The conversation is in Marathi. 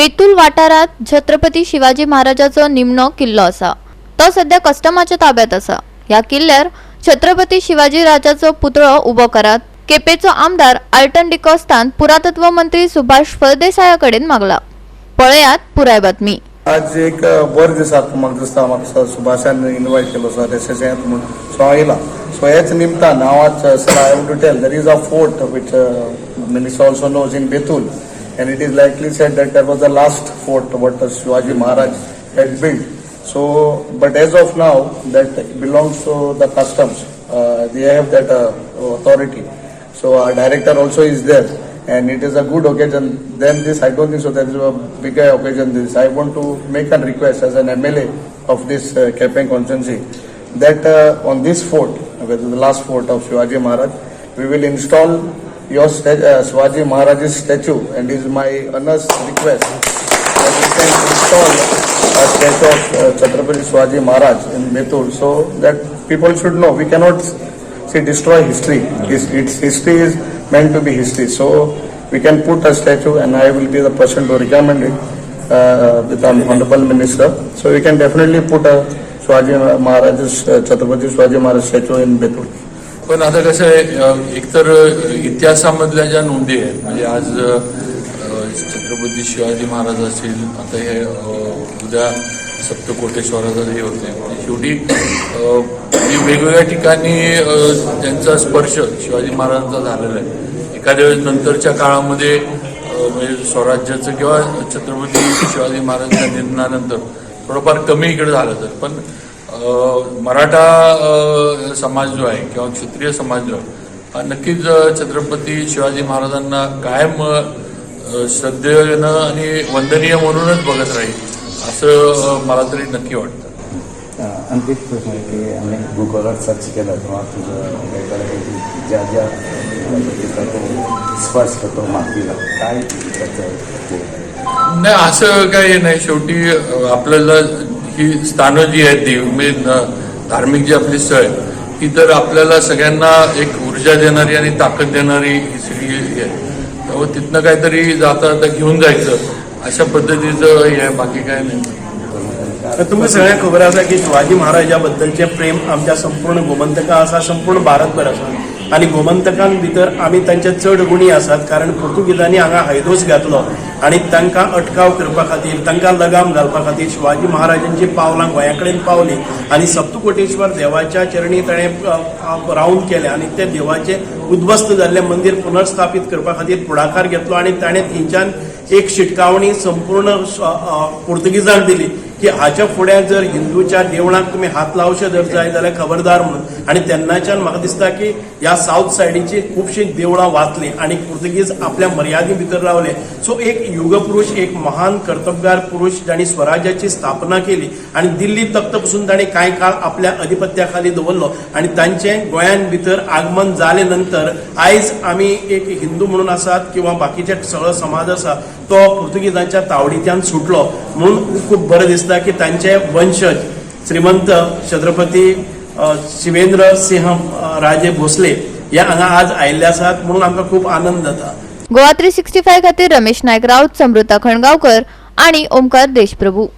बेतूल वाठारात छत्रपती शिवाजी महाराजाचो निमणो किल्लो असा। तो सध्या कस्टमाच्या ताब्यात असा। या किल्ल्यार छत्रपती शिवाजी राजाचो पुतळो उभो करात केपेचो आमदार आल्टन डिकोस्तान पुरातत्व मंत्री सुभाष फळदेसाया कडेन मागला। पळयात पुराय बातमी। आज एक बरे दिसाक म्हाका दिसता म्हाका सुभाषान इन्वाइट केलो सर एसएसएंत म्हणून सो आयला सो हेच निमतान हांव आज sir I want to tell there is a fort which minister also knows in Betul and it is likely said that that was the last fort what Shivaji Maharaj had built. So but as of now that belongs to the customs, they have that authority, so our director also is there and it is a good occasion. Then this I don't think so there is a bigger occasion this. I want to make a request as an MLA of this Quempem constituency that on this fort, which is the last fort of Shivaji Maharaj, we will install your Shivaji Maharaj's statue, and is my earnest request that we can install a statue of Chhatrapati Shivaji Maharaj in Betul, so that people should know. We cannot destroy history. Its history is meant to be history. So we can put a statue, and I will be the person to recommend it with the honorable minister. So we can definitely put a Shivaji Maharaj's Chhatrapati Shivaji Maharaj statue in Betul. पण आता कसं आहे, एकतर इतिहासामधल्या ज्या नोंदी आहेत म्हणजे आज छत्रपती शिवाजी महाराज असतील, आता हे उद्या सप्तकोटेश्वराचं हे होते, शेवटी वेगवेगळ्या ठिकाणी त्यांचा स्पर्श शिवाजी महाराजांचा झालेला आहे। एखाद्या वेळेस नंतरच्या काळामध्ये म्हणजे स्वराज्याचं किंवा छत्रपती शिवाजी महाराजांच्या निधनानंतर थोडंफार कमी इकडे झालं तर, पण मराठा समाज जो आहे किंवा क्षत्रिय समाज जो आहे हा नक्कीच छत्रपती शिवाजी महाराजांना कायम श्रद्धेनं आणि वंदनीय म्हणूनच बघत राहील असं मला तरी नक्की वाटतं। आणखी एक प्रश्न आहे की आम्ही गुगलवर सर्च केलं तेव्हा तुझं वेगवेगळ्या ज्या ज्या तो स्पर्श करतो मातीला काय नाही, असं काही नाही। शेवटी आपल्याला ही स्थानं जी आहेत ती धार्मिक जी आपली स्थळ ही तर आपल्याला सगळ्यांना एक ऊर्जा देणारी आणि ताकद देणारी ही सगळी आहे, त्यामुळे तिथनं काहीतरी जाता जाता घेऊन जायचं अशा पद्धतीचं हे आहे, बाकी काय नाही। तुमकां सगळ्यांक खबर आसा की शिवाजी महाराजाबद्दलचे प्रेम आमच्या संपूर्ण गोमंतका आसा, संपूर्ण भारतभर आसा आणि गोमंतकान भितर आमी तांचे चड गुणी आसात, कारण पुर्तुगीजांनी हांगा हैदोस घातलो आणि तांकां अटकाव करपा खातीर तांकां लगाम घालपा खातीर शिवाजी महाराजांची पावलां गोंया कडेन पावली आणि सप्तकोटेश्वर देवाच्या चरणी ताणें रावंड केले आणि त्या देवाचे उद्ध्वस्त जाल्ले मंदिर पुनर्स्थापीत करपा खातीर पुढाकार घेतलो आणि ताणें थंयच्यान एक शिटकावणी संपूर्ण पुर्तुगीजांक दिली की हाच्या फुडें जर हिंदूच्या देवळांक तुम्ही हात लावचे जर जाय जाल्यार खबरदार म्हणून। आणि तेन्नाच्यान म्हाका दिसता की ह्या साऊथ सायडीची खुबशीं देवळां वाचली आणि पुर्तुगीज आपल्या मर्यादे भितर रावले। सो एक युगपुरुष, एक महान कर्तबगार पुरुष जाणी स्वराज्याची स्थापना केली आणि दिल्ली तख्त पासून ताणें कांय काळ आपल्या अधिपत्या खाली दवरलो आणि तांचें गोंयान भितर आगमन जाले नंतर आयज आमी एक हिंदू म्हणून आसात किंवा बाकीचे सगळो समाज आसा तो पुर्तुगीजांच्या तावडीच्यान सुटलो, म्हणून खूब बरें दिसता की तांचे वंशज श्रीमंत छत्रपती शिवेंद्र सिंह राजे भोसले हे हांगा आज आयिल्ले आसात, म्हणून आमकां खूब आनंद जाता। GOA365 खातीर रमेश नायक राऊत, समृता खणगावकर आणि ओमकार देशप्रभू।